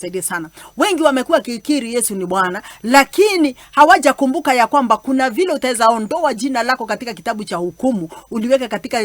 Saidie sana. Wengi wamekuwa kikiri Yesu ni Bwana, lakini hawajakumbuka ya kwamba kuna vile utaweza ondoa jina lako katika kitabu cha hukumu, uliweka katika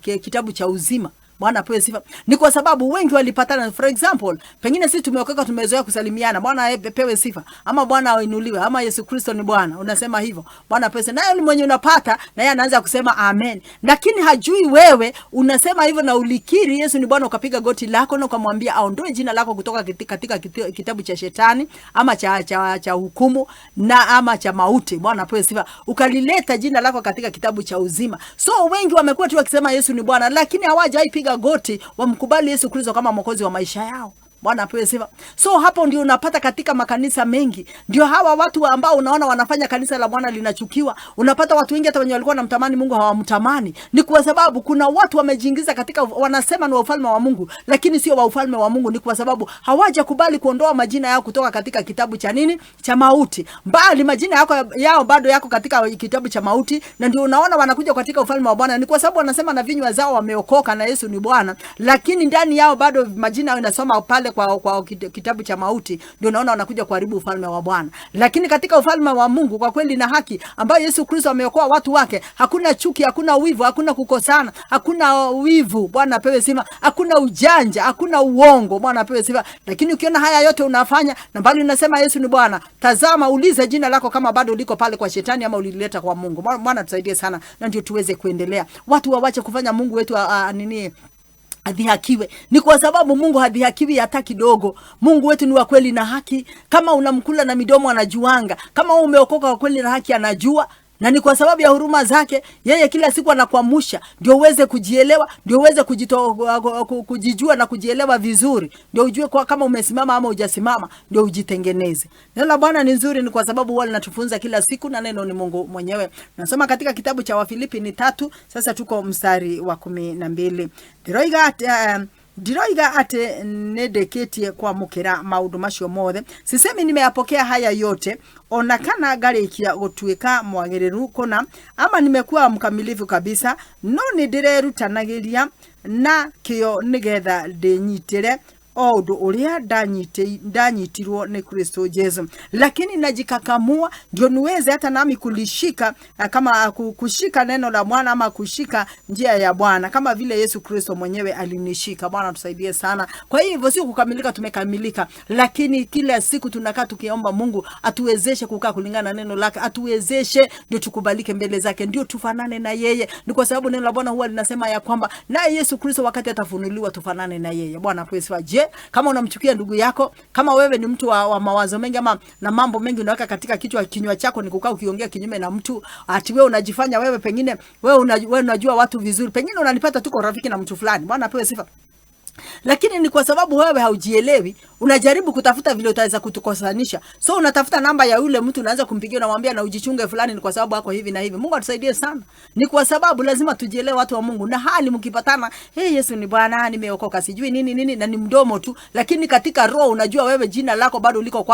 kitabu cha uzima. Bwana apewe sifa. Ni kwa sababu wengi walipatana. For example, pengine sisi tumeokoka, tumezoea kusalimiana, Bwana apewe sifa, ama Bwana ainuliwe, ama Yesu Kristo ni Bwana. Unasema hivyo, Bwana apewe sifa. Na yule mwenye unapata, na yeye anaanza kusema amen. Lakini hajui wewe unasema hivyo na ulikiri Yesu ni Bwana, ukapiga goti lako na ukamwambia aondoe jina lako kutoka katika kitabu cha shetani, ama cha hukumu, na ama cha mauti. Bwana apewe sifa. Ukalileta jina lako katika kitabu cha uzima. So wengi wamekuwa tu wakisema Yesu ni Bwana, lakini hawajaipiga goti wamkubali Yesu Kristo kama mwokozi wa maisha yao. Bwana apewe sifa. So hapo ndio unapata katika makanisa mengi, ndio hawa watu ambao unaona wanafanya kanisa la Bwana linachukiwa. Unapata watu wengi hata wenye walikuwa wanamtamani Mungu hawamtamani. Ni kwa sababu kuna watu wamejiingiza katika, wanasema ni wa ufalme wa Mungu, lakini sio wa ufalme wa Mungu. Ni kwa sababu hawajakubali kuondoa majina yao kutoka katika kitabu cha nini? Cha mauti. Bali majina yao bado yako katika kitabu cha mauti, na ndio unaona wanakuja katika ufalme wa Bwana. Ni kwa sababu wanasema na vinywa zao wameokoka na Yesu ni Bwana, lakini ndani yao bado majina yao inasoma pale kwa kitabu cha mauti. Ndio unaona wanakuja kuharibu ufalme wa Bwana. Lakini katika ufalme wa Mungu kwa kweli na haki, ambayo Yesu Kristo ameokoa watu wake, hakuna chuki, hakuna wivu, hakuna kukosana, hakuna wivu. Bwana apewe sifa. Hakuna ujanja, hakuna uongo. Bwana apewe sifa. Lakini ukiona haya yote unafanya na bali unasema Yesu ni Bwana, tazama, uliza jina lako kama bado liko pale kwa shetani ama ulileta kwa Mungu. Bwana tusaidie sana, na ndio tuweze kuendelea. Watu waache kufanya Mungu wetu adhihakiwe. Ni kwa sababu Mungu hadhihakiwi hata kidogo. Mungu wetu ni wa kweli na haki. Kama unamkula na midomo anajuanga. Kama umeokoka kwa kweli na haki anajua. Na ni kwa sababu ya huruma zake, yeye kila siku anakuamsha ndio uweze kujielewa, ndio uweze kujijua na kujielewa vizuri, ndio ujue kwa kama umesimama ama hujasimama, ndio ujitengeneze. Neno la Bwana ni nzuri, ni kwa sababu wale natufunza kila siku, na neno ni Mungu mwenyewe. Nasoma katika kitabu cha Wafilipi ni 3, sasa tuko mstari wa 12. Ndiroiga ate nedeketie kwa mukira maundu macio mothe. Sisemi nimeyapokea haya yote, ona kana garikia gutuika mwagiriru kona, ama nimekuwa mkamilifu kabisa, no ndirerutanagĩria na kĩo nigetha ndinyitire odo uria danyitirwo ni Kristo Yesu. Lakini najikakamua ndio niweze hata nami kulishika, kama kushika neno la Bwana, ama kushika njia ya Bwana kama vile Yesu Kristo mwenyewe alinishika. Bwana tusaidie sana. Kwa hivyo sio kukamilika, tumekamilika, lakini kila siku tunakaa tukiomba Mungu atuwezeshe kukaa kulingana na neno lake, atuwezeshe ndio tukubalike mbele zake, ndio tufanane na yeye. Ni kwa sababu neno la Bwana huwa linasema ya kwamba na Yesu Kristo wakati atafunuliwa tufanane na yeye. Bwana apewe. Je, kama unamchukia ndugu yako, kama wewe ni mtu wa mawazo mengi ama na mambo mengi unaweka katika kinywa chako, ni kukaa ukiongea kinyume na mtu, ati wewe unajifanya wewe pengine wewe unajua watu vizuri, pengine unanipata tuko rafiki na mtu fulani. Bwana apewe sifa. Lakini ni kwa sababu wewe haujielewi, unajaribu kutafuta vile utaweza kutukosanisha. So unatafuta namba ya yule mtu, unaanza kumpigia na kumwambia na ujichunge fulani, ni kwa sababu yako hivi na hivi. Mungu atusaidie sana. Ni kwa sababu lazima tujielewe watu wa Mungu. Na hali mkipatana, Yesu ni Bwana, nimeokoka, sijui nini na ni mdomo tu, lakini katika roho unajua wewe jina lako bado liko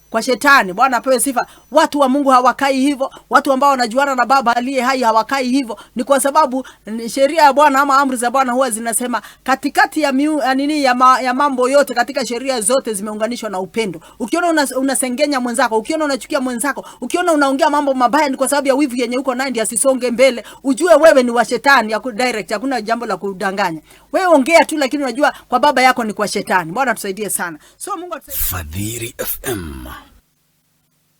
kwa shetani. Bwana apewe sifa. Watu wa Mungu hawakai hivyo. Watu ambao wanajuana na Baba aliye hai hawakai hivyo. Ni kwa sababu sheria ya Bwana ama amri za Bwana huwa zinasema katikati ya mambo yote, katika sheria zote zimeunganishwa na upendo. Ukiona unasengenya mwenzako, ukiona unachukia mwenzako, ukiona unaongea mambo mabaya, ni kwa sababu ya wivu yenye uko naye, asisonge mbele. Ujue wewe ni wa shetani, ya direct, hakuna jambo la kudanganya. Wewe ongea tu, lakini unajua kwa baba yako ni kwa shetani. Bwana tusaidie sana. So Mungu Fadhili FM.